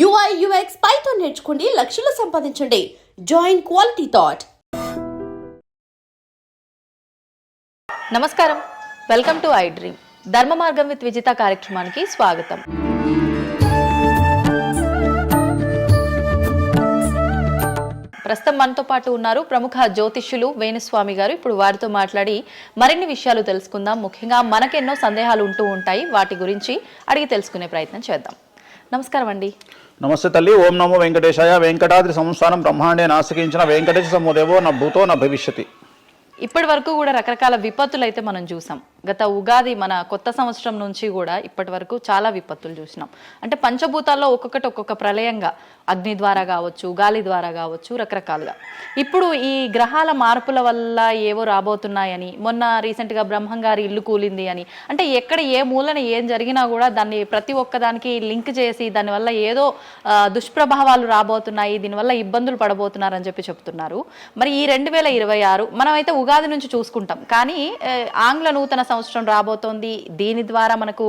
UI UX Python నేర్చుకోండి, లక్షలు సంపాదించండి. Join Quality Thought. నమస్కారం, వెల్కమ్ టు ఐ డ్రీమ్. ధర్మ మార్గం విత్ విజిత కార్యక్రమానికి స్వాగతం. ప్రస్తుతం మనతో పాటు ఉన్నారు ప్రముఖ జ్యోతిష్యులు వేణుస్వామి గారు. ఇప్పుడు వారితో మాట్లాడి మరిన్ని విషయాలు తెలుసుకుందాం. ముఖ్యంగా మనకెన్నో సందేహాలు ఉంటూ ఉంటాయి, వాటి గురించి అడిగి తెలుసుకునే ప్రయత్నం చేద్దాం. నమస్కారం అండి. నమస్తే తల్లి. ఓం నమో వెంకటేశాయ. వెంకటాద్రి సంస్థానం బ్రహ్మాండే నాసికించిన వెంకటేశ సమోదేవో నా భూతో నా భవిష్యతి. ఇప్పటి వరకు కూడా రకరకాల విపత్తులు అయితే మనం చూసాం. గత ఉగాది మన కొత్త సంవత్సరం నుంచి కూడా ఇప్పటి వరకు చాలా విపత్తులు చూసినాం. అంటే పంచభూతాల్లో ఒక్కొక్కటి ఒక్కొక్క ప్రళయంగా, అగ్ని ద్వారా కావచ్చు, గాలి ద్వారా కావచ్చు, రకరకాలుగా. ఇప్పుడు ఈ గ్రహాల మార్పుల వల్ల ఏవో రాబోతున్నాయని, మొన్న రీసెంట్గా బ్రహ్మంగారి ఇల్లు కూలింది అని, అంటే ఎక్కడ ఏ మూలన ఏం జరిగినా కూడా దాన్ని ప్రతి ఒక్కదానికి లింక్ చేసి దానివల్ల ఏదో దుష్ప్రభావాలు రాబోతున్నాయి, దీనివల్ల ఇబ్బందులు పడబోతున్నారని చెప్తున్నారు. మరి ఈ 2026 మనమైతే ఉగాది నుంచి చూసుకుంటాం, కానీ ఆంగ్ల నూతన సంవత్సరం రాబోతోంది. దీని ద్వారా మనకు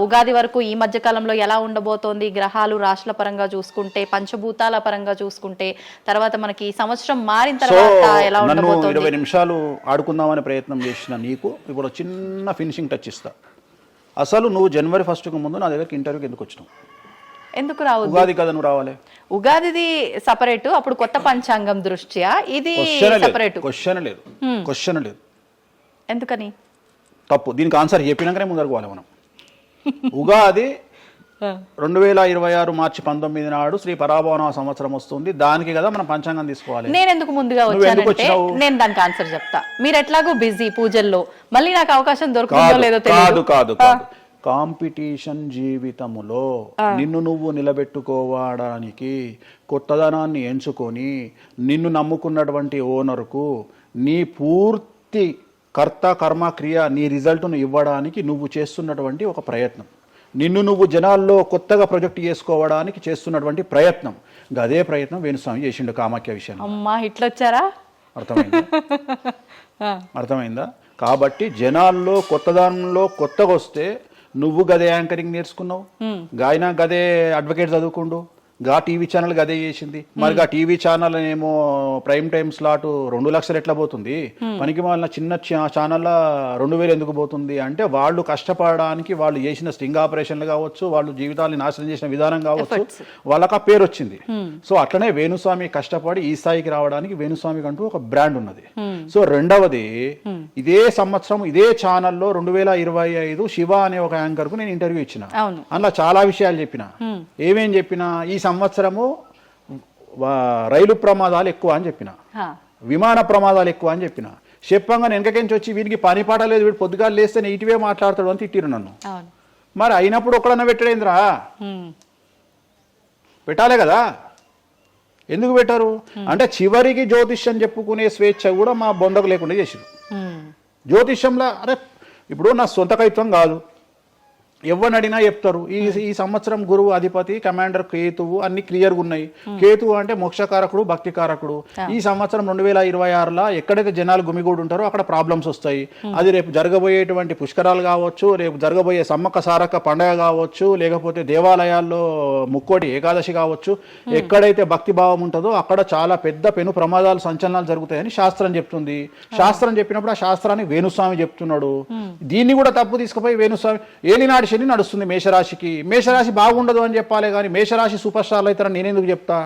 ఉగాది వరకు ఈ మధ్య కాలంలో ఎలా ఉండబోతోంది, గ్రహాలు రాశుల పరంగా చూసుకుంటే, పంచభూతాల పరంగా చూసుకుంటే, తర్వాత మనకి సంవత్సరం మారిన తర్వాత ఎలా ఉండబోతోంది. 20 నిమిషాలు ఆడుకుందామనే ప్రయత్నం చేసిన నీకు ఇప్పుడు చిన్న ఫినిషింగ్ టచ్ ఇస్తా. అసలు నువ్వు జనవరి 1కు ముందు నా దగ్గరికి ఇంటర్వ్యూకి ఎందుకు వచ్చినావు? ఎందుకు రావు? ఉగాది కదా నువ్వు రావాలి. ఉగాదిది సపరేట్, అప్పుడు కొత్త పంచాంగం దృష్ట్యా ఇది సపరేట్. క్వశ్చన్ లేదు. ఎందుకని? తప్పు. దీనికి ఆన్సర్ చెప్పినాకనే ముందరకు పోవాలి మనం. ఉగాది 2026 మార్చి 19 నాడు శ్రీ పరాభవన సంవత్సరం వస్తుంది. దానికి కదా మనం పంచాంగం తీసుకోవాలి. నేను ఎందుకు ముందుగా వచ్చానంటే నేను దానికి ఆన్సర్ చెప్తా. మీరు ఎట్లాగో బిజీ పూజల్లో, మళ్ళీ నాకు అవకాశం దొరుకుతుందో లేదో తెలియదు. కాదు కాంపిటీషన్ జీవితములో నిన్ను నువ్వు నిలబెట్టుకోవడానికి కొత్తదనాన్ని ఎంచుకొని నిన్ను నమ్ముకున్నటువంటి ఓనర్కు నీ పూర్తి కర్త కర్మ క్రియ నీ రిజల్ట్ను ఇవ్వడానికి నువ్వు చేస్తున్నటువంటి ఒక ప్రయత్నం, నిన్ను నువ్వు జనాల్లో కొత్తగా ప్రొజెక్ట్ చేసుకోవడానికి చేస్తున్నటువంటి ప్రయత్నం. అదే ప్రయత్నం వేణుస్వామి చేసిండు కామాఖ్య విషయంలో. అమ్మా ఇట్లొచ్చారా? అర్థమైందా? కాబట్టి జనాల్లో కొత్తదానంలో కొత్తగా వస్తే నువ్వు గదే యాంకరింగ్ నేర్చుకున్నావు, గాయన గదే అడ్వకేట్ చదువుకుండు, గా టీవీ ఛానల్ గదే చేసింది. మరి గా టీవీ ఛానల్ ఏమో ప్రైమ్ టైమ్ స్లాట్ 2 లక్షలు ఎట్లా పోతుంది? పనికి వాళ్ళ చిన్న ఛానల్ 2000 ఎందుకు పోతుంది అంటే, వాళ్ళు కష్టపడడానికి వాళ్ళు చేసిన స్టింగ్ ఆపరేషన్లు కావచ్చు, వాళ్ళు జీవితాన్ని నాశనం చేసిన విధానం కావచ్చు, వాళ్ళకి ఆ పేరు వచ్చింది. సో అట్లనే వేణుస్వామి కష్టపడి ఈ స్థాయికి రావడానికి వేణుస్వామికి అంటూ ఒక బ్రాండ్ ఉన్నది. సో రెండవది, ఇదే సంవత్సరం ఇదే ఛానల్లో 2025 శివ అనే ఒక యాంకర్ కు నేను ఇంటర్వ్యూ ఇచ్చిన. అందులో చాలా విషయాలు చెప్పిన. ఏమేం చెప్పిన? ఈ సంవత్సరము రైలు ప్రమాదాలు ఎక్కువ అని చెప్పిన, విమాన ప్రమాదాలు ఎక్కువ అని చెప్పిన. చెప్పంగా వెనకకెంచి వచ్చి వీడికి పని పాట లేదు, వీడు పొద్దుగాలు లేస్తే ఇటువే మాట్లాడతాడు అని తిట్టిరు నన్ను. మరి అయినప్పుడు ఒక్కడన్నా పెట్టడేంద్రా? పెట్టాలే కదా. ఎందుకు పెట్టారు అంటే, చివరికి జ్యోతిష్యం చెప్పుకునే స్వేచ్ఛ కూడా మా బొందకు లేకుండా చేసిరు. జ్యోతిష్యంలో అరే ఇప్పుడు నా సొంత కవిత్వం కాదు, ఎవరిని అడిగినా చెప్తారు. ఈ సంవత్సరం గురువు అధిపతి కమాండర్ కేతువు అన్ని క్లియర్గా ఉన్నాయి. కేతువు అంటే మోక్షకారకుడు, భక్తికారకుడు. ఈ సంవత్సరం 2026లో ఎక్కడైతే జనాలు గుమిగూడు ఉంటారో అక్కడ ప్రాబ్లమ్స్ వస్తాయి. అది రేపు జరగబోయేటువంటి పుష్కరాలు కావచ్చు, రేపు జరగబోయే సమ్మక్క సారక్క పండగ కావచ్చు, లేకపోతే దేవాలయాల్లో ముక్కోటి ఏకాదశి కావచ్చు, ఎక్కడైతే భక్తి భావం ఉంటుందో అక్కడ చాలా పెద్ద పెను ప్రమాదాలు సంచలనాలు జరుగుతాయని శాస్త్రం చెప్తుంది. శాస్త్రం చెప్పినప్పుడు ఆ శాస్త్రాన్ని వేణుస్వామి చెప్తున్నాడు. దీన్ని కూడా తప్పు తీసుకుపోయి వేణుస్వామి ఏలినాడు శని నడుస్తుంది మేషరాశికి, మేషరాశి బాగుండదు అని చెప్పాలి, కానీ మేషరాశి సూపర్ స్టార్లు అవుతారని నేనెందుకు చెప్తా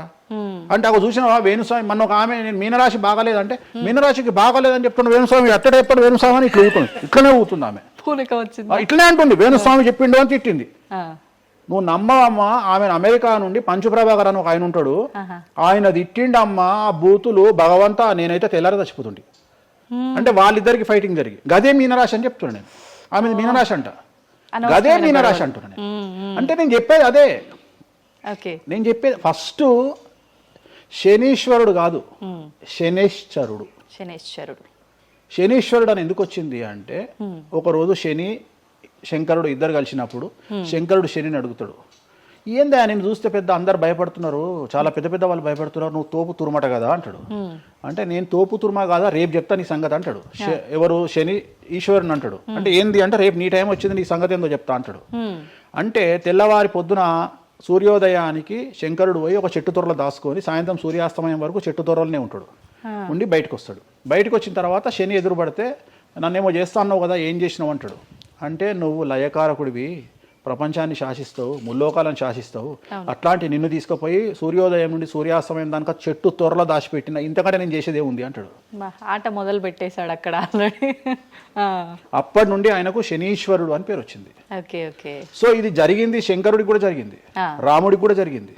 అంటే, ఒక చూసిన వేణుస్వామి మన ఒక ఆమె నేను మీనరాశి బాగాలేదంటే మీనరాశికి బాగాలేదని చెప్తున్నా వేణుస్వామి ఎట్టడే ఎప్పుడు వేణుస్వామి అని ఇట్లనే ఊగుతుంది ఆమె. ఇట్లనే అంటుంది వేణుస్వామి చెప్పిండు అని తిట్టింది. నువ్వు నమ్మవమ్మా, ఆమె అమెరికా నుండి పంచు ప్రభాకర్ అని ఒక ఆయన ఉంటాడు, ఆయన తిట్టిండమ్మా ఆ బూతులు భగవంతా, నేనైతే తెల్లారి చచ్చిపోతుండే. అంటే వాళ్ళిద్దరికి ఫైటింగ్ జరిగి గదే మీనరాశి అని చెప్తున్నాను నేను. ఆమె మీనరాశి అంట, గదే మీనరాశి అంటున్నాను. అంటే నేను చెప్పేది అదే. నేను చెప్పేది ఫస్ట్ శనీశ్వరుడు కాదు, శనేశ్వరుడు. శనీశ్వరుడు అని ఎందుకు వచ్చింది అంటే, ఒకరోజు శని శంకరుడు ఇద్దరు కలిసినప్పుడు శంకరుడు శనిని అడుగుతాడు, ఏందా నేను చూస్తే పెద్ద అందరు భయపడుతున్నారు, చాలా పెద్ద పెద్ద వాళ్ళు భయపడుతున్నారు, నువ్వు తోపు తురుమట కదా అంటాడు. అంటే నేను తోపు తురుమా కాదా, రేపు చెప్తా నీ సంగతి అంటాడు. ఎవరు? శని ఈశ్వరుని అంటాడు. అంటే ఏంది అంటే, రేపు నీ టైం వచ్చింది, నీ సంగతి ఏందో చెప్తా అంటాడు. అంటే తెల్లవారి పొద్దున సూర్యోదయానికి శంకరుడు పోయి ఒక చెట్టు తొర్రలో దాచుకొని సాయంత్రం సూర్యాస్తమయం వరకు చెట్టు తొర్రలోనే ఉంటాడు, ఉండి బయటకు వస్తాడు. బయటకు వచ్చిన తర్వాత శని ఎదురుపడితే నన్నేమో చేస్తా అన్నావు కదా, ఏం చేసినావు అంటాడు. అంటే నువ్వు లయకారకుడివి, ప్రపంచాన్ని శాసిస్తావు, ముల్లోకాలను శాసిస్తావు, అట్లాంటి నిన్ను తీసుకుపోయి సూర్యోదయం నుండి సూర్యాస్తమయం దానిక చెట్టు త్వరలో దాచిపెట్టిన, ఇంతకంటే నేను చేసేదే ఉంది అంటాడు. ఆట మొదలు పెట్టేశాడు అక్కడ ఆల్రెడీ. అప్పటి నుండి ఆయనకు శనీశ్వరుడు అని పేరు వచ్చింది. Okay okay. సో ఇది జరిగింది శంకరుడికి కూడా జరిగింది, రాముడికి కూడా జరిగింది.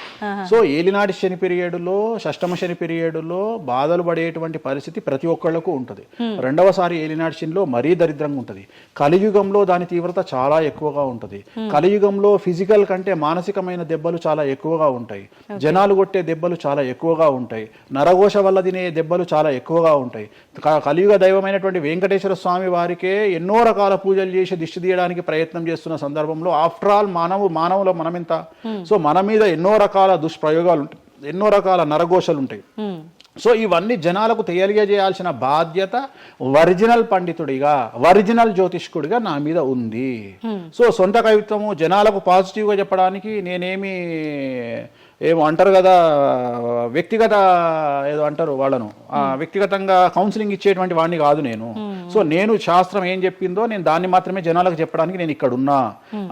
సో ఏలినాటి శని పీరియడ్లో, షష్టమ శని పీరియడ్లో బాధలు పడేటువంటి పరిస్థితి ప్రతి ఒక్కళ్లకు ఉంటుంది. రెండవసారి ఏలినాటి శనిలో మరీ దరిద్రంగా ఉంటుంది. కలియుగంలో దాని తీవ్రత చాలా ఎక్కువగా ఉంటుంది. కలియుగంలో ఫిజికల్ కంటే మానసికమైన దెబ్బలు చాలా ఎక్కువగా ఉంటాయి. జనాలు కొట్టే దెబ్బలు చాలా ఎక్కువగా ఉంటాయి. నరఘోష వల్ల తినే దెబ్బలు చాలా ఎక్కువగా ఉంటాయి. కలియుగ దైవమైనటువంటి వెంకటేశ్వర స్వామి వారికే ఎన్నో రకాల పూజలు చేసి దిష్టి తీయడానికి ప్రయత్నం చేస్తున్న సందర్భంలో ఆఫ్టర్ ఆల్ మానవుల మనమెంత. సో మన మీద ఎన్నో రకాల దుష్ప్రయోగాలు ఉంటాయి, ఎన్నో రకాల నరఘోషలు ఉంటాయి. సో ఇవన్నీ జనాలకు తెలియజేయాల్సిన బాధ్యత ఒరిజినల్ పండితుడిగా, ఒరిజినల్ జ్యోతిష్కుడిగా నా మీద ఉంది. సో సొంత కవిత్వము జనాలకు పాజిటివ్గా చెప్పడానికి నేనేమి ఏమో అంటారు కదా, వ్యక్తిగత ఏదో అంటారు వాళ్ళను, వ్యక్తిగతంగా కౌన్సిలింగ్ ఇచ్చేటువంటి వాడిని కాదు నేను. సో నేను శాస్త్రం ఏం చెప్పిందో నేను దాన్ని మాత్రమే జనాలకు చెప్పడానికి నేను ఇక్కడ ఉన్నా.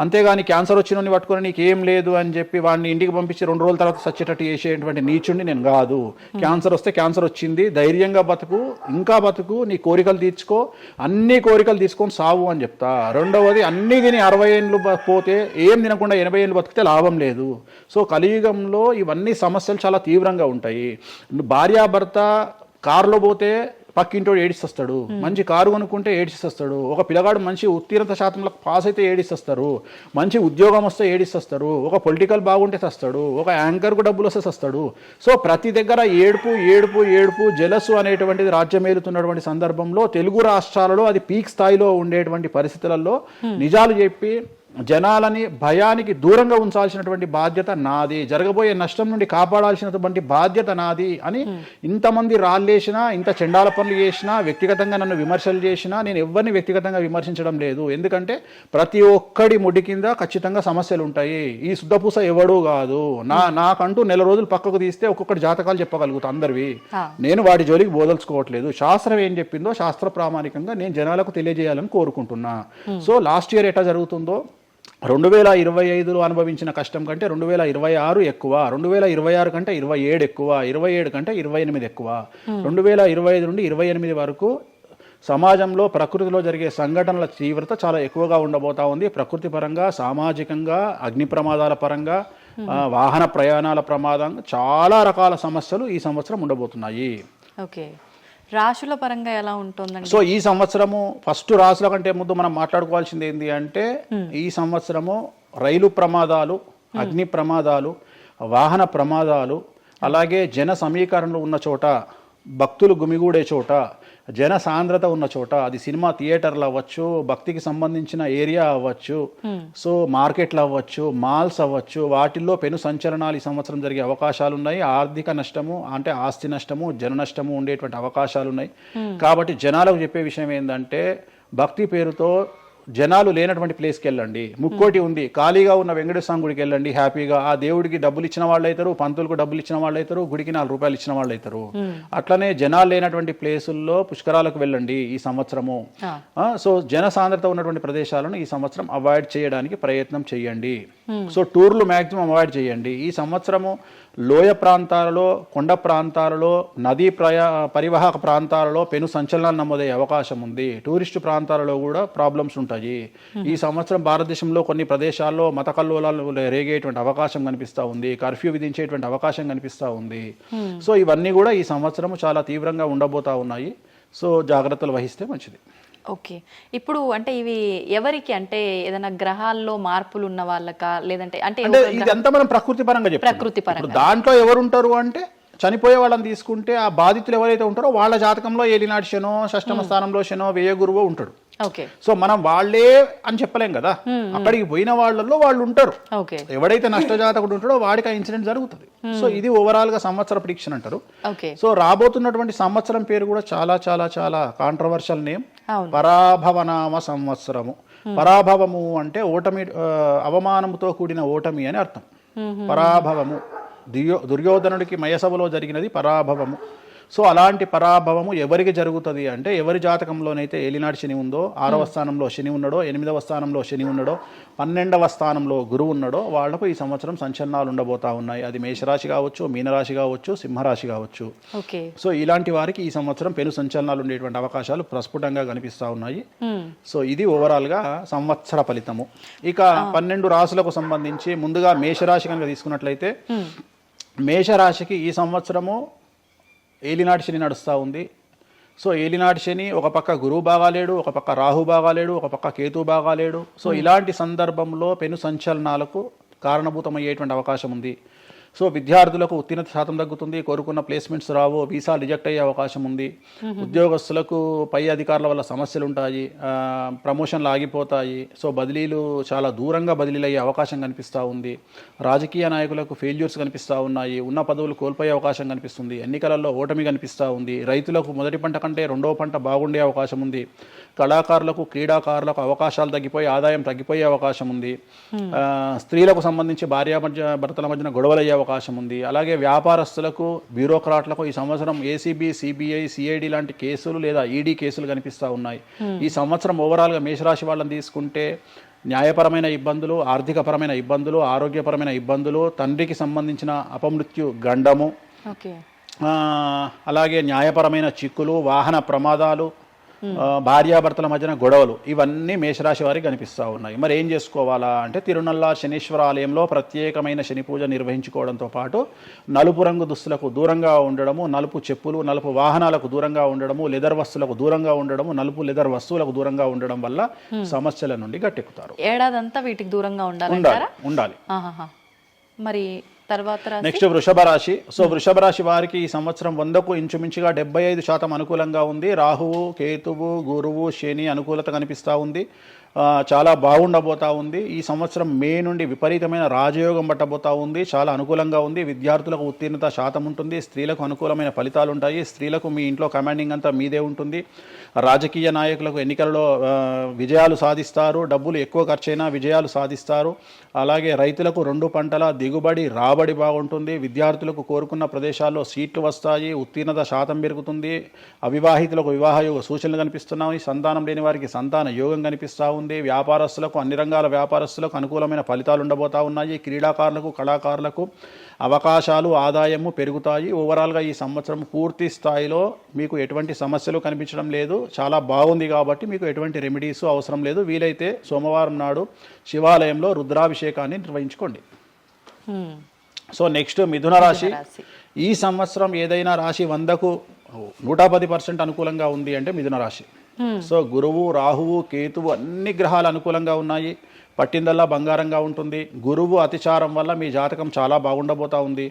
అంతేగాని క్యాన్సర్ వచ్చిన పట్టుకొని నీకు ఏం లేదు అని చెప్పి వాడిని ఇంటికి పంపించి 2 రోజుల తర్వాత సచ్చేటట్టు చేసేటువంటి నీచుడిని నేను కాదు. క్యాన్సర్ వస్తే క్యాన్సర్ వచ్చింది, ధైర్యంగా బతుకు, ఇంకా బతుకు, నీ కోరికలు తీర్చుకో, అన్ని కోరికలు తీసుకొని సావు అని చెప్తా. రెండవది, అన్ని తిని 60 ఏళ్ళు పోతే ఏం తినకుండా 80 ఏళ్ళు బతికితే లాభం లేదు. సో కలియుగంలో ఇవన్నీ సమస్యలు చాలా తీవ్రంగా ఉంటాయి. భార్యాభర్త కారులో పోతే పక్కింటోడు ఏడిస్తొస్తాడు, మంచి కారు కొనుక్కుంటే ఏడిస్తొస్తాడు, ఒక పిల్లగాడు మంచి ఉత్తీర్ణత శాతంలో పాస్ అయితే ఏడిస్తొస్తారు, మంచి ఉద్యోగం వస్తే ఏడిస్తొస్తారు, ఒక పొలిటికల్ బాగుంటే చస్తాడు, ఒక యాంకర్కు డబ్బులు వస్తే చస్తాడు. సో ప్రతి దగ్గర ఏడుపు ఏడుపు ఏడుపు, జలసు అనేటువంటిది రాజ్యమేలుతున్నటువంటి సందర్భంలో తెలుగు రాష్ట్రాలలో అది పీక్ స్థాయిలో ఉండేటువంటి పరిస్థితులలో నిజాలు చెప్పి జనాలని భయానికి దూరంగా ఉంచాల్సినటువంటి బాధ్యత నాది, జరగబోయే నష్టం నుండి కాపాడాల్సినటువంటి బాధ్యత నాది అని ఇంతమంది రాళ్ళేసినా, ఇంత చెండాల పనులు చేసినా, వ్యక్తిగతంగా నన్ను విమర్శలు చేసినా నేను ఎవరిని వ్యక్తిగతంగా విమర్శించడం లేదు. ఎందుకంటే ప్రతి ఒక్కడి ముడి కింద ఖచ్చితంగా సమస్యలు ఉంటాయి. ఈ శుద్ధపూస ఎవడూ కాదు. నాకంటూ నెల రోజులు పక్కకు తీస్తే ఒక్కొక్కటి జాతకాలు చెప్పగలుగుతా అందరివి. నేను వాటి జోలికి బోదలుచుకోవట్లేదు. శాస్త్రం ఏం చెప్పిందో శాస్త్ర ప్రామాణికంగా నేను జనాలకు తెలియజేయాలని కోరుకుంటున్నా. సో లాస్ట్ ఇయర్ ఎట్లా జరుగుతుందో 2025లో అనుభవించిన కష్టం కంటే 2026 ఎక్కువ, 2026 కంటే 27 ఎక్కువ, 27 కంటే 28 ఎక్కువ. 2025 నుండి 28 వరకు సమాజంలో ప్రకృతిలో జరిగే సంఘటనల తీవ్రత చాలా ఎక్కువగా ఉండబోతా ఉంది. ప్రకృతి పరంగా, సామాజికంగా, అగ్ని ప్రమాదాల పరంగా, వాహన ప్రయాణాల ప్రమాదం, చాలా రకాల సమస్యలు ఈ సంవత్సరం ఉండబోతున్నాయి. ఓకే. రాశుల పరంగా ఎలా ఉంటుందండి? సో ఈ సంవత్సరము ఫస్ట్ రాశుల కంటే ముందు మనం మాట్లాడుకోవాల్సింది ఏంటి అంటే, ఈ సంవత్సరము రైలు ప్రమాదాలు, అగ్ని ప్రమాదాలు, వాహన ప్రమాదాలు, అలాగే జన సమీకరణలు ఉన్న చోట, భక్తులు గుమిగూడే చోట, జన సాంద్రత ఉన్న చోట, అది సినిమా థియేటర్లు అవ్వచ్చు, భక్తికి సంబంధించిన ఏరియా అవ్వచ్చు, సో మార్కెట్లు అవ్వచ్చు, మాల్స్ అవ్వచ్చు, వాటిల్లో పెను సంచలనాలు ఈ సంవత్సరం జరిగే అవకాశాలు ఉన్నాయి. ఆర్థిక నష్టము అంటే ఆస్తి నష్టము, జన నష్టము ఉండేటువంటి అవకాశాలు ఉన్నాయి. కాబట్టి జనాలకు చెప్పే విషయం ఏంటంటే, భక్తి పేరుతో జనాలు లేనటువంటి ప్లేస్కి వెళ్ళండి. ముక్కోటి ఉంది, ఖాళీగా ఉన్న వెంకటేశ్వర స్వామి గుడికి వెళ్ళండి హ్యాపీగా. ఆ దేవుడికి డబ్బులు ఇచ్చిన వాళ్ళు అవుతారు, పంతులకు డబ్బులు ఇచ్చిన వాళ్ళు అవుతారు, గుడికి 4 రూపాయలు ఇచ్చిన వాళ్ళు అవుతారు. అట్లనే జనాలు లేనటువంటి ప్లేసుల్లో పుష్కరాలకు వెళ్ళండి ఈ సంవత్సరము. సో జన సాంద్రత ఉన్నటువంటి ప్రదేశాలను ఈ సంవత్సరం అవాయిడ్ చేయడానికి ప్రయత్నం చేయండి. సో టూర్లు మ్యాక్సిమం అవాయిడ్ చేయండి. ఈ సంవత్సరము లోయ ప్రాంతాలలో, కొండ ప్రాంతాలలో, నదీ పరివాహక ప్రాంతాలలో పెను సంచలనాలు నమోదయ్యే అవకాశం ఉంది. టూరిస్టు ప్రాంతాలలో కూడా ప్రాబ్లమ్స్ ఉంటాయి. ఈ సంవత్సరం భారతదేశంలో కొన్ని ప్రదేశాల్లో మత కల్లోలాలు రేగేటువంటి అవకాశం కనిపిస్తూ ఉంది, కర్ఫ్యూ విధించేటువంటి అవకాశం కనిపిస్తూ ఉంది. సో ఇవన్నీ కూడా ఈ సంవత్సరం చాలా తీవ్రంగా ఉండబోతా ఉన్నాయి. సో జాగ్రత్తలు వహిస్తే మంచిది. ఓకే. ఇప్పుడు అంటే ఇవి ఎవరికి, అంటే ఏదైనా గ్రహాల్లో మార్పులు ఉన్న వాళ్ళకా, లేదంటే అంటే ఇదంతా మనం ప్రకృతి పరంగా చెప్పాలి. ప్రకృతి పరంగా దాంట్లో ఎవరు ఉంటారు అంటే, చనిపోయే వాళ్ళని తీసుకుంటే ఆ బాధితులు ఎవరైతే ఉంటారో వాళ్ళ జాతకంలో ఏలినాటి శనో, షష్టమ స్థానంలో శనో, వ్యయ గురువో ఉంటాడు. ఓకే. సో మనం వాళ్ళే అని చెప్పలేం కదా, అక్కడికి పోయిన వాళ్ళల్లో వాళ్ళు ఉంటారు. ఎవడైతే నష్టజాతకుడు ఉంటాడో వాడికి ఆ ఇన్సిడెంట్ జరుగుతుంది. సో ఇది ఓవరాల్ గా సంవత్సర ప్రిడిక్షన్ అంటారు. సో రాబోతున్నటువంటి సంవత్సరం పేరు కూడా చాలా చాలా చాలా కాంట్రవర్షియల్ నేమ్, పరాభవనామ సంవత్సరము. పరాభవము అంటే ఓటమి, అవమానముతో కూడిన ఓటమి అని అర్థం. పరాభవము. దుర్యోధనుడికి మయసభలో జరిగినది పరాభవము. సో అలాంటి పరాభవము ఎవరికి జరుగుతుంది అంటే, ఎవరి జాతకంలోనైతే ఏలినాటి శని ఉందో, 6వ స్థానంలో శని ఉన్నాడో, 8వ స్థానంలో శని ఉన్నాడో, 12వ స్థానంలో గురువు ఉన్నాడో వాళ్లకు ఈ సంవత్సరం సంచలనాలు ఉండబోతా ఉన్నాయి. అది మేషరాశి కావచ్చు, మీనరాశి కావచ్చు, సింహరాశి కావచ్చు. సో ఇలాంటి వారికి ఈ సంవత్సరం పెను సంచలనాలు ఉండేటువంటి అవకాశాలు ప్రస్ఫుటంగా కనిపిస్తూ ఉన్నాయి. సో ఇది ఓవరాల్గా సంవత్సర ఫలితము. ఇక 12 రాశులకు సంబంధించి ముందుగా మేషరాశి కనుక తీసుకున్నట్లయితే, మేషరాశికి ఈ సంవత్సరము ఏలినాటి శని నడుస్తూ ఉంది. సో ఏలినాటి శని ఒక పక్క గురువు బాగాలేడు, ఒక పక్క రాహు బాగాలేడు, ఒక పక్క కేతు బాగాలేడు. సో ఇలాంటి సందర్భంలో పెను సంచలనాలకు కారణభూతమయ్యేటువంటి అవకాశం ఉంది. సో విద్యార్థులకు ఉత్తీర్ణత శాతం తగ్గుతుంది, కోరుకున్న ప్లేస్మెంట్స్ రావు, వీసా రిజెక్ట్ అయ్యే అవకాశం ఉంది. ఉద్యోగస్తులకు పై అధికారుల వల్ల సమస్యలు ఉంటాయి, ప్రమోషన్లు ఆగిపోతాయి. సో బదిలీలు చాలా దూరంగా బదిలీలు అయ్యే అవకాశం కనిపిస్తూ ఉంది. రాజకీయ నాయకులకు ఫెయిల్యూర్స్ కనిపిస్తూ ఉన్నాయి, ఉన్న పదవులు కోల్పోయే అవకాశం కనిపిస్తుంది, ఎన్నికలలో ఓటమి కనిపిస్తూ ఉంది. రైతులకు మొదటి పంట కంటే రెండవ పంట బాగుండే అవకాశం ఉంది. కళాకారులకు, క్రీడాకారులకు అవకాశాలు తగ్గిపోయి ఆదాయం తగ్గిపోయే అవకాశం ఉంది. స్త్రీలకు సంబంధించి భర్తల మధ్యన గొడవలు అయ్యే అవకాశం ఉంది. అలాగే వ్యాపారస్తులకు, బ్యూరోక్రాట్లకు ఈ సంవత్సరం ఏసీబీ, సిబిఐ, సిఐడి లాంటి కేసులు లేదా ఈడీ కేసులు కనిపిస్తూ ఉన్నాయి. ఈ సంవత్సరం ఓవరాల్గా మేషరాశి వాళ్ళని తీసుకుంటే న్యాయపరమైన ఇబ్బందులు, ఆర్థికపరమైన ఇబ్బందులు, ఆరోగ్యపరమైన ఇబ్బందులు, తండ్రికి సంబంధించిన అపమృత్యు గండము, అలాగే న్యాయపరమైన చిక్కులు, వాహన ప్రమాదాలు, భార్యాభర్తల మధ్యన గొడవలు, ఇవన్నీ మేషరాశి వారికి కనిపిస్తూ ఉన్నాయి. మరి ఏం చేసుకోవాలా అంటే, తిరునల్లా శనీశ్వర ఆలయంలో ప్రత్యేకమైన శని పూజ నిర్వహించుకోవడంతో పాటు నలుపు రంగు దుస్తులకు దూరంగా ఉండడము, నలుపు చెప్పులు, నలుపు వాహనాలకు దూరంగా ఉండడము, లెదర్ వస్తువులకు దూరంగా ఉండడము, నలుపు లెదర్ వస్తువులకు దూరంగా ఉండడం వల్ల సమస్యల నుండి గట్టెక్కుతారు. ఏడాదంతా వీటికి దూరంగా ఉండాలి. మరి తర్వాత నెక్స్ట్ వృషభ రాశి. సో వృషభ రాశి వారికి ఈ సంవత్సరం 100కు ఇంచుమించుగా 75% అనుకూలంగా ఉంది. రాహువు, కేతువు, గురువు, శని అనుకూలత కనిపిస్తూ ఉంది. చాలా బాగుండబోతా ఉంది. ఈ సంవత్సరం మే నుండి విపరీతమైన రాజయోగం పట్టబోతా ఉంది. చాలా అనుకూలంగా ఉంది. విద్యార్థులకు ఉత్తీర్ణత శాతం ఉంటుంది. స్త్రీలకు అనుకూలమైన ఫలితాలు ఉంటాయి. స్త్రీలకు మీ ఇంట్లో కమాండింగ్ అంతా మీదే ఉంటుంది. రాజకీయ నాయకులకు ఎన్నికలలో విజయాలు సాధిస్తారు. డబ్బులు ఎక్కువ ఖర్చైనా విజయాలు సాధిస్తారు. అలాగే రైతులకు 2 పంటల దిగుబడి, రాబడి బాగుంటుంది. విద్యార్థులకు కోరుకున్న ప్రదేశాల్లో సీట్లు వస్తాయి. ఉత్తీర్ణత శాతం పెరుగుతుంది. అవివాహితులకు వివాహ యోగ సూచనలు కనిపిస్తున్నాయి. సంతానం లేని వారికి సంతాన యోగం కనిపిస్తూ ఉంది. వ్యాపారస్తులకు, అన్ని రంగాల వ్యాపారస్తులకు అనుకూలమైన ఫలితాలు ఉండబోతా ఉన్నాయి. క్రీడాకారులకు, కళాకారులకు అవకాశాలు, ఆదాయము పెరుగుతాయి. ఓవరాల్గా ఈ సంవత్సరం పూర్తి స్థాయిలో మీకు ఎటువంటి సమస్యలు కనిపించడం లేదు. చాలా బాగుంది కాబట్టి మీకు ఎటువంటి రెమెడీస్ అవసరం లేదు. వీలైతే సోమవారం నాడు శివాలయంలో రుద్రాభిషేకాన్ని నిర్వహించుకోండి. సో నెక్స్ట్ మిథున రాశి. ఈ సంవత్సరం ఏదైనా రాశి 100కు 110% అనుకూలంగా ఉంది అంటే మిథున రాశి. సో గురువు, రాహువు, కేతువు అన్ని గ్రహాలు అనుకూలంగా ఉన్నాయి. పట్టిందల్లా బంగారంగా ఉంటుంది. గురువు అతిచారం వల్ల మీ జాతకం చాలా బాగుండబోతా ఉంది.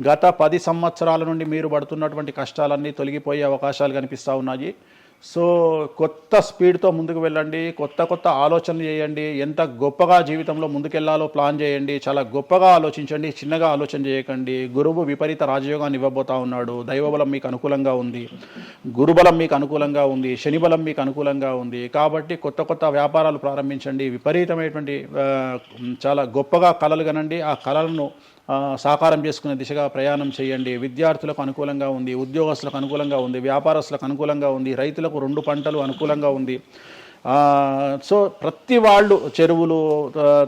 గత 10 సంవత్సరాల నుండి మీరు పడుతున్నటువంటి కష్టాలన్నీ తొలగిపోయే అవకాశాలు కనిపిస్తూ ఉన్నాయి. సో కొత్త స్పీడ్తో ముందుకు వెళ్ళండి. కొత్త ఆలోచనలు చేయండి. ఎంత గొప్పగా జీవితంలో ముందుకెళ్లాలో ప్లాన్ చేయండి. చాలా గొప్పగా ఆలోచించండి. చిన్నగా ఆలోచన చేయకండి. గురువు విపరీత రాజయోగాన్ని ఇవ్వబోతా ఉన్నాడు. దైవబలం మీకు అనుకూలంగా ఉంది. గురుబలం మీకు అనుకూలంగా ఉంది. శనిబలం మీకు అనుకూలంగా ఉంది. కాబట్టి కొత్త వ్యాపారాలు ప్రారంభించండి. విపరీతమైనటువంటి చాలా గొప్పగా కలలు కనండి. ఆ కలలను సాకారం చేసుకునే దిశగా ప్రయాణం చేయండి. విద్యార్థులకు అనుకూలంగా ఉంది. ఉద్యోగస్తులకు అనుకూలంగా ఉంది. వ్యాపారస్తులకు అనుకూలంగా ఉంది. రైతులకు 2 పంటలు అనుకూలంగా ఉంది. సో ప్రతి వాళ్ళు చెరువులు,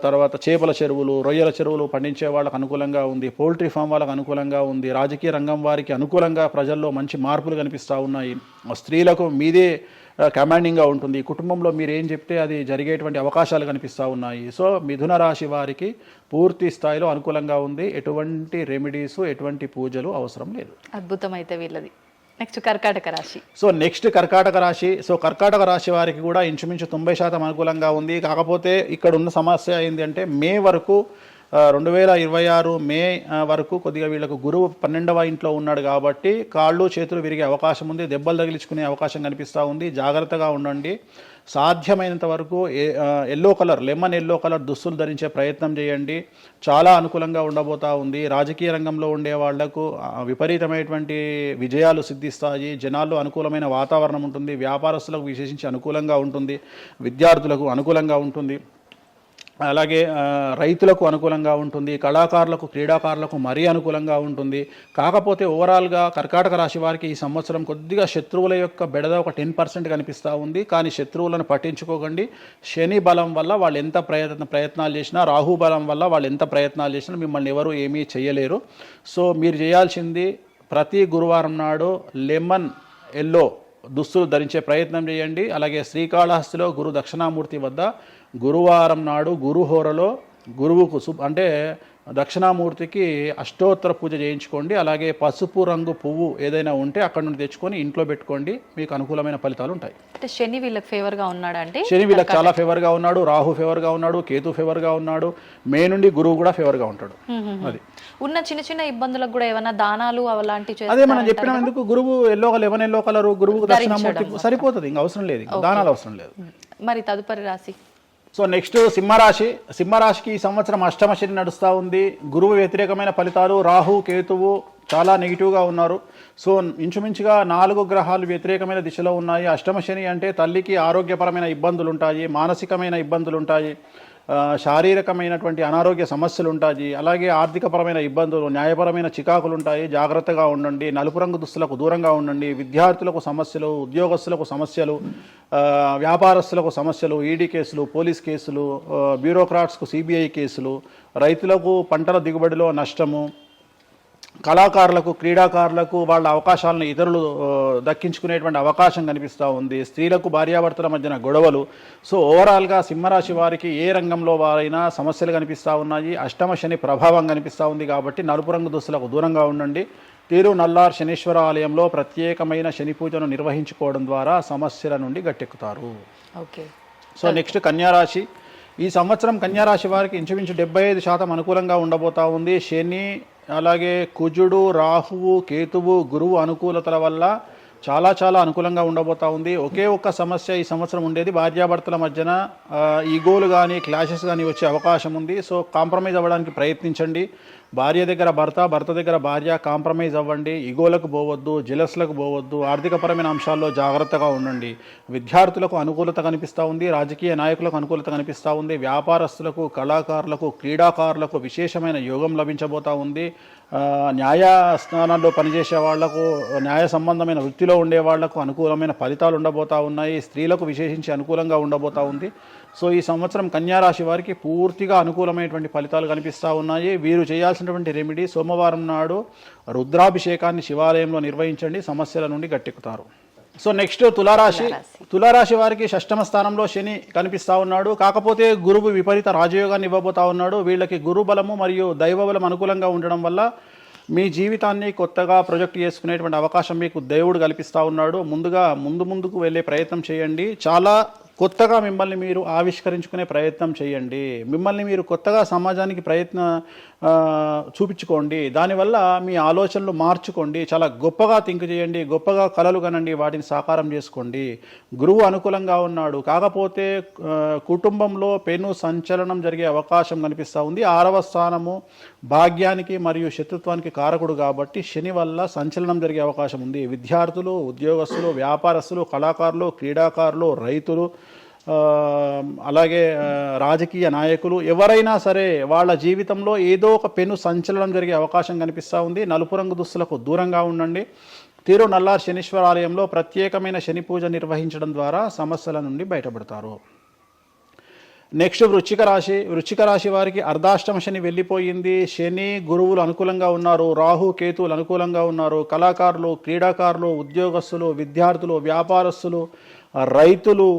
తర్వాత చేపల చెరువులు, రొయ్యల చెరువులు పండించే వాళ్ళకు అనుకూలంగా ఉంది. పౌల్ట్రీ ఫామ్ వాళ్ళకు అనుకూలంగా ఉంది. రాజకీయ రంగం వారికి అనుకూలంగా ప్రజల్లో మంచి మార్పులు కనిపిస్తూ ఉన్నాయి. స్త్రీలకు మీదే కమాండింగ్గా ఉంటుంది. కుటుంబంలో మీరు ఏం చెప్తే అది జరిగేటువంటి అవకాశాలు కనిపిస్తూ ఉన్నాయి. సో మిథున రాశి వారికి పూర్తి స్థాయిలో అనుకూలంగా ఉంది. ఎటువంటి రెమెడీస్, ఎటువంటి పూజలు అవసరం లేదు. అద్భుతమైతే వీళ్ళది. నెక్స్ట్ కర్కాటక రాశి. సో నెక్స్ట్ కర్కాటక రాశి. సో కర్కాటక రాశి వారికి కూడా ఇంచుమించు 90% అనుకూలంగా ఉంది. కాకపోతే ఇక్కడ ఉన్న సమస్య ఏంటి అంటే, మే వరకు 2026 మే వరకు కొద్దిగా వీళ్ళకు గురువు 12వ ఇంట్లో ఉన్నాడు కాబట్టి కాళ్ళు చేతులు విరిగే అవకాశం ఉంది. దెబ్బలు తగిలించుకునే అవకాశం కనిపిస్తూ ఉంది. జాగ్రత్తగా ఉండండి. సాధ్యమైనంత వరకు లెమన్ ఎల్లో కలర్ దుస్తులు ధరించే ప్రయత్నం చేయండి. చాలా అనుకూలంగా ఉండబోతా ఉంది. రాజకీయ రంగంలో ఉండే వాళ్లకు విపరీతమైనటువంటి విజయాలు సిద్ధిస్తాయి. జనాల్లో అనుకూలమైన వాతావరణం ఉంటుంది. వ్యాపారస్తులకు విశేషించి అనుకూలంగా ఉంటుంది. విద్యార్థులకు అనుకూలంగా ఉంటుంది. అలాగే రైతులకు అనుకూలంగా ఉంటుంది, కళాకారులకు క్రీడాకారులకు మరీ అనుకూలంగా ఉంటుంది. కాకపోతే ఓవరాల్గా కర్కాటక రాశి వారికి ఈ సంవత్సరం కొద్దిగా శత్రువుల యొక్క బెడద ఒక 10% కనిపిస్తూ ఉంది. కానీ శత్రువులను పట్టించుకోకండి. శని బలం వల్ల వాళ్ళు ఎంత ప్రయత్నాలు చేసినా, రాహు బలం వల్ల వాళ్ళు ఎంత ప్రయత్నాలు చేసినా మిమ్మల్ని ఎవరు ఏమీ చేయలేరు. సో మీరు చేయాల్సింది ప్రతి గురువారం నాడు లెమన్ ఎల్లో దుస్తులు ధరించే ప్రయత్నం చేయండి. అలాగే శ్రీకాళహస్తిలో గురు దక్షిణామూర్తి వద్ద గురువారం నాడు గురుహోరలో గురువుకు అంటే దక్షిణామూర్తికి అష్టోత్తర పూజ చేయించుకోండి. అలాగే పసుపు రంగు పువ్వు ఏదైనా ఉంటే అక్కడ నుండి తెచ్చుకొని ఇంట్లో పెట్టుకోండి, మీకు అనుకూలమైన ఫలితాలు ఉంటాయి. అంటే శని వీళ్ళకి ఫేవర్గా ఉన్నాడా అంటే? శని వీళ్ళకి చాలా ఫేవర్గా ఉన్నాడు, రాహు ఫేవర్గా ఉన్నాడు, కేతు ఫేవర్గా ఉన్నాడు, మే నుండి గురువు కూడా ఫేవర్గా ఉంటాడు. అది ఉన్న చిన్న చిన్న ఇబ్బందులకు కూడా ఏమైనా దానాలు అలాంటివి అదే మనం చెప్పిన ఎందుకు గురువు లెమన్ ఎల్లో కలరు గురువుకు దక్షిణామూర్తి సరిపోతుంది, ఇంకా అవసరం లేదు, దానాలు అవసరం లేదు. మరి తదుపరి రాశి సో నెక్స్ట్ సింహరాశి. సింహరాశికి ఈ సంవత్సరం అష్టమ శని నడుస్తూ ఉంది. గురువు వ్యతిరేకమైన ఫలితాలు, రాహు కేతువు చాలా నెగిటివ్గా ఉన్నారు. సో ఇంచుమించుగా 4 గ్రహాలు వ్యతిరేకమైన దిశలో ఉన్నాయి. అష్టమ శని అంటే తల్లికి ఆరోగ్యపరమైన ఇబ్బందులు ఉంటాయి, మానసికమైన ఇబ్బందులు ఉంటాయి, శారీరకమైనటువంటి అనారోగ్య సమస్యలు ఉంటాయి, అలాగే ఆర్థికపరమైన ఇబ్బందులు, న్యాయపరమైన చికాకులు ఉంటాయి. జాగ్రత్తగా ఉండండి, నలుపు రంగు దుస్తులకు దూరంగా ఉండండి. విద్యార్థులకు సమస్యలు, ఉద్యోగస్తులకు సమస్యలు, వ్యాపారస్తులకు సమస్యలు, ఈడీ కేసులు, పోలీస్ కేసులు, బ్యూరోక్రాట్స్కు సిబిఐ కేసులు, రైతులకు పంటల దిగుబడిలో నష్టము, కళాకారులకు క్రీడాకారులకు వాళ్ళ అవకాశాలను ఇతరులు దక్కించుకునేటువంటి అవకాశం కనిపిస్తూ ఉంది. స్త్రీలకు భార్యాభర్తల మధ్యన గొడవలు. సో ఓవరాల్గా సింహరాశి వారికి ఏ రంగంలో వారైనా సమస్యలు కనిపిస్తూ ఉన్నాయి. అష్టమ శని ప్రభావం కనిపిస్తూ ఉంది కాబట్టి నలుపు రంగు దుస్తులకు దూరంగా ఉండండి. తీరు నల్లార్ శనీశ్వర ఆలయంలో ప్రత్యేకమైన శని పూజను నిర్వహించుకోవడం ద్వారా సమస్యల నుండి గట్టెక్కుతారు. ఓకే. సో నెక్స్ట్ కన్యారాశి. ఈ సంవత్సరం కన్యారాశి వారికి ఇంచుమించు 75% అనుకూలంగా ఉండబోతా ఉంది. శని, అలాగే కుజుడు, రాహువు, కేతువు, గురువు అనుకూలతల వల్ల చాలా అనుకూలంగా ఉండబోతా ఉంది. ఒకే ఒక్క సమస్య ఈ సంవత్సరం ఉండేది, భార్యాభర్తల మధ్యన ఈగోలు కానీ క్లాషెస్ కానీ వచ్చే అవకాశం ఉంది. సో కాంప్రమైజ్ అవ్వడానికి ప్రయత్నించండి. భార్య దగ్గర భర్త, భర్త దగ్గర భార్య, కాంప్రమైజ్ అవ్వండి. ఈగోలకు పోవద్దు, జెలస్లకు పోవద్దు. ఆర్థికపరమైన అంశాల్లో జాగ్రత్తగా ఉండండి. విద్యార్థులకు అనుకూలత కనిపిస్తూ ఉంది, రాజకీయ నాయకులకు అనుకూలత కనిపిస్తూ ఉంది, వ్యాపారస్తులకు, కళాకారులకు, క్రీడాకారులకు విశేషమైన యోగం లభించబోతూ ఉంది. న్యాయస్థానాల్లో పనిచేసే వాళ్లకు, న్యాయ సంబంధమైన వృత్తిలో ఉండే వాళ్లకు అనుకూలమైన ఫలితాలు ఉండబోతూ ఉన్నాయి. స్త్రీలకు విశేషించి అనుకూలంగా ఉండబోతూ ఉంది. సో ఈ సంవత్సరం కన్యారాశి వారికి పూర్తిగా అనుకూలమైనటువంటి ఫలితాలు కనిపిస్తూ ఉన్నాయి. వీరు చేయాల్సినటువంటి రెమెడీ, సోమవారం నాడు రుద్రాభిషేకాన్ని శివాలయంలో నిర్వహించండి, సమస్యల నుండి గట్టెక్కుతారు. సో నెక్స్ట్ తులారాశి. తులారాశి వారికి షష్టమ స్థానంలో శని కనిపిస్తూ ఉన్నాడు. కాకపోతే గురువు విపరీత రాజయోగాన్ని ఇవ్వబోతా ఉన్నాడు. వీళ్ళకి గురు బలము మరియు దైవ బలం అనుకూలంగా ఉండడం వల్ల మీ జీవితాన్ని కొత్తగా ప్రొజెక్ట్ చేసుకునేటువంటి అవకాశం మీకు దేవుడు కల్పిస్తూ ఉన్నాడు. ముందుకు వెళ్ళే ప్రయత్నం చేయండి. చాలా కొత్తగా మిమ్మల్ని మీరు ఆవిష్కరించుకునే ప్రయత్నం చేయండి. మిమ్మల్ని మీరు కొత్తగా సమాజానికి చూపించుకోండి. దానివల్ల మీ ఆలోచనలు మార్చుకోండి. చాలా గొప్పగా థింక్ చేయండి, గొప్పగా కలలు కనండి, వాటిని సాకారం చేసుకోండి. గురువు అనుకూలంగా ఉన్నాడు. కాకపోతే కుటుంబంలో పెను సంచలనం జరిగే అవకాశం కనిపిస్తూ ఉంది. 6వ స్థానము భాగ్యానికి మరియు శత్రుత్వానికి కారకుడు కాబట్టి శని వల్ల సంచలనం జరిగే అవకాశం ఉంది. విద్యార్థులు, ఉద్యోగస్తులు, వ్యాపారస్తులు, కళాకారులు, క్రీడాకారులు, రైతులు, అలాగే రాజకీయ నాయకులు ఎవరైనా సరే వాళ్ళ జీవితంలో ఏదో ఒక పెను సంచలనం జరిగే అవకాశం కనిపిస్తూ ఉంది. నలుపు రంగు దుస్తులకు దూరంగా ఉండండి. తీరు నల్లార్ శనీశ్వర ఆలయంలో ప్రత్యేకమైన శని పూజ నిర్వహించడం ద్వారా సమస్యల నుండి బయటపడతారు. నెక్స్ట్ వృశ్చిక రాశి. వృశ్చిక రాశి వారికి అర్ధాష్టమ శని వెళ్ళిపోయింది. శని, గురువులు అనుకూలంగా ఉన్నారు, రాహు కేతువులు అనుకూలంగా ఉన్నారు. కళాకారులు, క్రీడాకారులు, ఉద్యోగస్తులు, విద్యార్థులు, వ్యాపారస్తులు, రైతులు,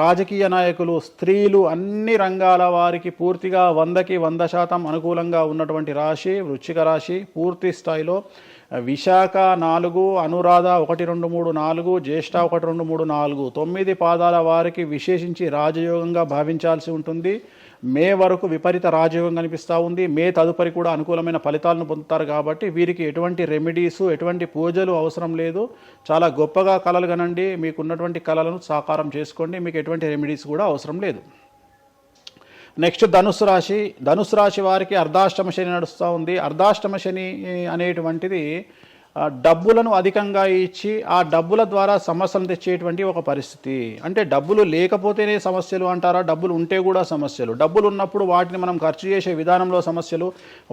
రాజకీయ నాయకులు, స్త్రీలు, అన్ని రంగాల వారికి పూర్తిగా 100కి 100% అనుకూలంగా ఉన్నటువంటి రాశి వృశ్చిక రాశి. పూర్తి స్థాయిలో విశాఖ 4, అనురాధ 1, 2, 3, 4, జ్యేష్ఠ 1, 2, 3, 4, 9 పాదాల వారికి విశేషించి రాజయోగంగా భావించాల్సి ఉంటుంది. మే వరకు విపరీత రాజయోగం కనిపిస్తూ ఉంది. మే తదుపరి కూడా అనుకూలమైన ఫలితాలను పొందుతారు. కాబట్టి వీరికి ఎటువంటి రెమెడీసు, ఎటువంటి పూజలు అవసరం లేదు. చాలా గొప్పగా కళలు కనండి, మీకున్నటువంటి కళలను సాకారం చేసుకోండి. మీకు ఎటువంటి రెమెడీస్ కూడా అవసరం లేదు. నెక్స్ట్ ధనుసు రాశి. ధనుసు రాశి వారికి అర్ధాష్టమ శని నడుస్తూ ఉంది. అర్ధాష్టమ శని అనేటువంటిది డబ్బులను అధికంగా ఇచ్చి ఆ డబ్బుల ద్వారా సమస్యలు తెచ్చేటువంటి ఒక పరిస్థితి. అంటే డబ్బులు లేకపోతేనే సమస్యలు అంటారా? డబ్బులు ఉంటే కూడా సమస్యలు. డబ్బులు ఉన్నప్పుడు వాటిని మనం ఖర్చు చేసే విధానంలో సమస్యలు,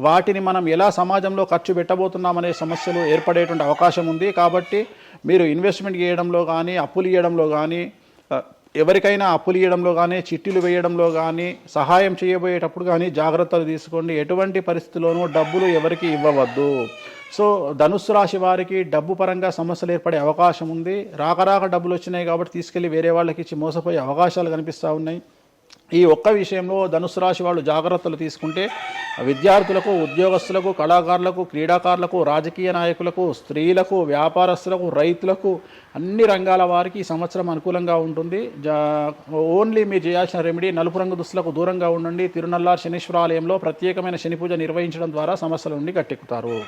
వాటిని మనం ఎలా సమాజంలో ఖర్చు పెట్టబోతున్నామనే సమస్యలు ఏర్పడేటువంటి అవకాశం ఉంది. కాబట్టి మీరు ఇన్వెస్ట్మెంట్ చేయడంలో కానీ, అప్పులు ఇవ్వడంలో కానీ, ఎవరికైనా అప్పులు ఇవ్వడంలో కానీ, చిట్టీలు వేయడంలో కానీ, సహాయం చేయబోయేటప్పుడు కానీ జాగ్రత్తలు తీసుకోండి. ఎటువంటి పరిస్థితుల్లోనూ డబ్బులు ఎవరికి ఇవ్వవద్దు. సో ధనుస్సు రాశి వారికి డబ్బు పరంగా సమస్యలు ఏర్పడే అవకాశం ఉంది. రాక డబ్బులు వచ్చినాయి కాబట్టి తీసుకెళ్ళి వేరే వాళ్ళకి ఇచ్చి మోసపోయే అవకాశాలు కనిపిస్తూ ఉన్నాయి. ఈ ఒక్క విషయంలో ధనుస్సు రాశి వాళ్ళు జాగ్రత్తలు తీసుకుంటే విద్యార్థులకు, ఉద్యోగస్తులకు, కళాకారులకు, క్రీడాకారులకు, రాజకీయ నాయకులకు, స్త్రీలకు, వ్యాపారస్తులకు, రైతులకు, అన్ని రంగాల వారికి ఈ సంవత్సరం అనుకూలంగా ఉంటుంది. ఓన్లీ మీరు చేయాల్సిన రెమెడీ నలుపు రంగు దుస్తులకు దూరంగా ఉండండి. తిరునల్లార్ శనీశ్వర ఆలయంలో ప్రత్యేకమైన శని పూజ నిర్వహించడం ద్వారా సమస్యల నుండి గట్టెక్కుతారు.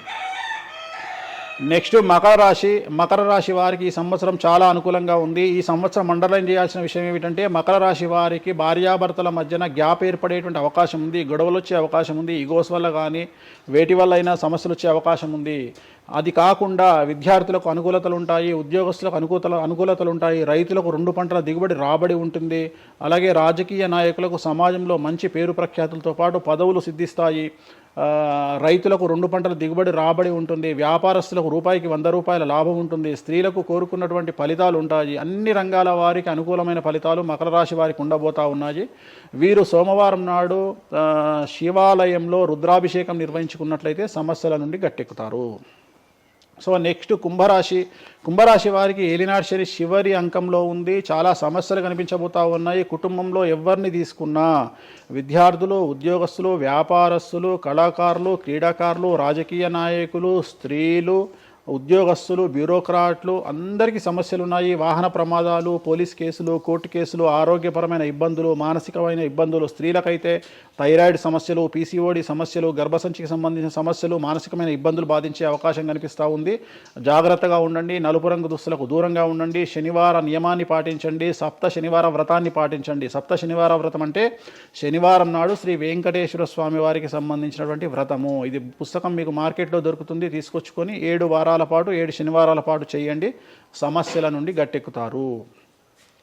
నెక్స్ట్ మకర రాశి వారికి ఈ సంవత్సరం చాలా అనుకూలంగా ఉంది. ఈ సంవత్సరం అండర్లైన్ చేయాల్సిన విషయం ఏమిటంటే మకర రాశి వారికి భార్యాభర్తల మధ్యన గ్యాప్ ఏర్పడేటువంటి అవకాశం ఉంది. గొడవలు వచ్చే అవకాశం ఉంది. ఈగోస్ వల్ల కానీ వేటి వల్ల అయినా సమస్యలు వచ్చే అవకాశం ఉంది. అది కాకుండా విద్యార్థులకు అనుకూలతలు ఉంటాయి, ఉద్యోగస్తులకు అనుకూలతలు ఉంటాయి, రైతులకు 2 పంటల దిగుబడి రాబడి ఉంటుంది. అలాగే రాజకీయ నాయకులకు సమాజంలో మంచి పేరు ప్రఖ్యాతులతో పాటు పదవులు సిద్ధిస్తాయి. రైతులకు 2 పంటల దిగుబడి రాబడి ఉంటుంది. వ్యాపారస్తులకు రూపాయికి 100 రూపాయల లాభం ఉంటుంది. స్త్రీలకు కోరుకున్నటువంటి ఫలితాలు ఉంటాయి. అన్ని రంగాల వారికి అనుకూలమైన ఫలితాలు మకర రాశి వారికి ఉండబోతా ఉన్నాయి. వీరు సోమవారం నాడు శివాలయంలో రుద్రాభిషేకం నిర్వహించుకున్నట్లయితే సమస్యల నుండి గట్టెక్కుతారు. సో నెక్స్ట్ కుంభరాశి వారికి ఏలినాడు శని చివరి అంకంలో ఉంది. చాలా సమస్యలు కనిపించబోతా ఉన్నాయి. కుటుంబంలో ఎవరిని తీసుకున్నా విద్యార్థులు, ఉద్యోగస్తులు, వ్యాపారస్తులు, కళాకారులు, క్రీడాకారులు, రాజకీయ నాయకులు, స్త్రీలు, ఉద్యోగస్తులు, బ్యూరోక్రాట్లు అందరికీ సమస్యలు ఉన్నాయి. వాహన ప్రమాదాలు, పోలీస్ కేసులు, కోర్టు కేసులు, ఆరోగ్యపరమైన ఇబ్బందులు, మానసికమైన ఇబ్బందులు, స్త్రీలకైతే థైరాయిడ్ సమస్యలు, పీసీఓడి సమస్యలు, గర్భసంచికి సంబంధించిన సమస్యలు, మానసికమైన ఇబ్బందులు బాధించే అవకాశం కనిపిస్తూ ఉంది. జాగ్రత్తగా ఉండండి. నలుపు రంగు దుస్తులకు దూరంగా ఉండండి. శనివార నియమాన్ని పాటించండి. సప్త శనివార వ్రతాన్ని పాటించండి. సప్త శనివార వ్రతం అంటే శనివారం నాడు శ్రీ వెంకటేశ్వర స్వామి వారికి సంబంధించినటువంటి వ్రతము. ఇది పుస్తకం మీకు మార్కెట్లో దొరుకుతుంది. తీసుకొచ్చుకొని 7 వారాల పాటు 7 శనివారాల పాటు చేయండి. సమస్యల నుండి గట్టెక్కుతారు.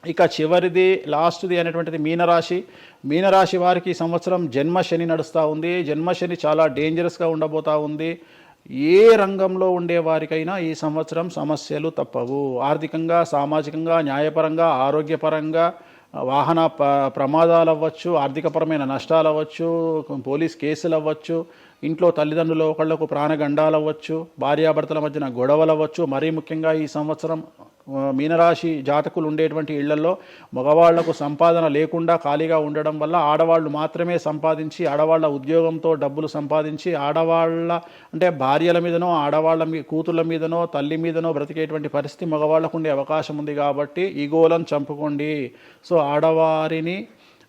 ఇక చివరిది లాస్ట్ది అనేటువంటిది మీనరాశి వారికి ఈ సంవత్సరం జన్మశని నడుస్తూ ఉంది. జన్మశని చాలా డేంజరస్గా ఉండబోతూ ఉంది. ఏ రంగంలో ఉండే వారికైనా ఈ సంవత్సరం సమస్యలు తప్పవు. ఆర్థికంగా, సామాజికంగా, న్యాయపరంగా, ఆరోగ్యపరంగా, వాహన ప్రమాదాలు అవ్వచ్చు, ఆర్థికపరమైన నష్టాలు అవ్వచ్చు, పోలీస్ కేసులు అవ్వచ్చు, ఇంట్లో తల్లిదండ్రులు ఒకళ్లకు ప్రాణగండాలు అవ్వచ్చు, భార్యాభర్తల మధ్యన గొడవలు అవ్వచ్చు. మరీ ముఖ్యంగా ఈ సంవత్సరం మీనరాశి జాతకులు ఉండేటువంటి ఇళ్లలో మగవాళ్లకు సంపాదన లేకుండా ఖాళీగా ఉండడం వల్ల ఆడవాళ్ళు మాత్రమే సంపాదించి, ఆడవాళ్ల ఉద్యోగంతో డబ్బులు సంపాదించి, ఆడవాళ్ళ అంటే భార్యల మీదనో, ఆడవాళ్ళ కూతుళ్ళ మీదనో, తల్లి మీదనో బ్రతికేటువంటి పరిస్థితి మగవాళ్లకు ఉండే అవకాశం ఉంది. కాబట్టి ఈగోలను చంపుకోండి. సో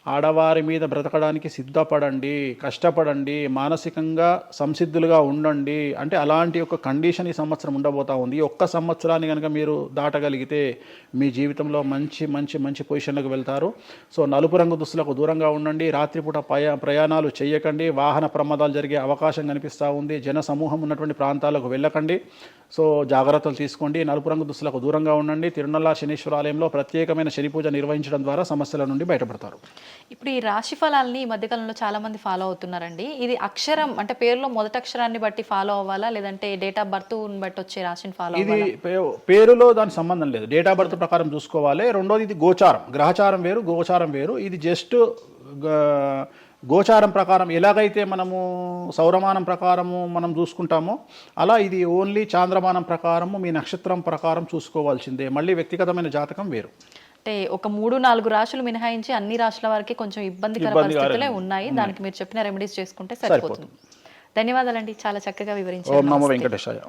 ఆడవారి మీద బ్రతకడానికి సిద్ధపడండి, కష్టపడండి, మానసికంగా సంసిద్ధులుగా ఉండండి. అంటే అలాంటి ఒక కండిషన్ ఈ సంవత్సరం ఉండబోతా ఉంది. ఈ ఒక్క సంవత్సరాన్ని కనుక మీరు దాటగలిగితే మీ జీవితంలో మంచి మంచి మంచి పొజిషన్లకు వెళ్తారు. సో నలుపు రంగు దుస్తులకు దూరంగా ఉండండి. రాత్రిపూట ప్రయాణాలు చేయకండి. వాహన ప్రమాదాలు జరిగే అవకాశం కనిపిస్తూ ఉంది. జన సమూహం ఉన్నటువంటి ప్రాంతాలకు వెళ్ళకండి. సో జాగ్రత్తలు తీసుకోండి. నలుపు రంగు దుస్తులకు దూరంగా ఉండండి. తిరునల్లార్ శనీశ్వర ఆలయంలో ప్రత్యేకమైన శని పూజ నిర్వహించడం ద్వారా సమస్యల నుండి బయటపడతారు. ఇప్పుడు ఈ రాశి ఫలాల్ని ఈ మధ్యకాలంలో చాలా మంది ఫాలో అవుతున్నారండి. ఇది అక్షరం అంటే పేరులో మొదటి అక్షరాన్ని బట్టి ఫాలో అవ్వాలా, లేదంటే డేట్ ఆఫ్ బర్త్ బట్టి వచ్చే రాశిని ఫాలో అవ్వాలా? ఇది పేరులో దాని సంబంధం లేదు. డేట్ ఆఫ్ బర్త్ ప్రకారం చూసుకోవాలి. రెండోది ఇది గోచారం, గ్రహచారం వేరు, గోచారం వేరు. ఇది జస్ట్ గోచారం ప్రకారం ఎలాగైతే మనము సౌరమానం ప్రకారము మనం చూసుకుంటామో అలా ఇది ఓన్లీ చాంద్రమానం ప్రకారము మీ నక్షత్రం ప్రకారం చూసుకోవాల్సిందే. మళ్ళీ వ్యక్తిగతమైన జాతకం వేరు. అంటే ఒక 3-4 రాశులు మినహాయించి అన్ని రాశుల వారికి కొంచెం ఇబ్బందికర పరిస్థితులే ఉన్నాయి. దానికి మీరు చెప్పిన రెమెడీస్ చేసుకుంటే సరిపోతుంది. ధన్యవాదాలండి, చాలా చక్కగా వివరించారు. ఓం నమో వెంకటేశాయ.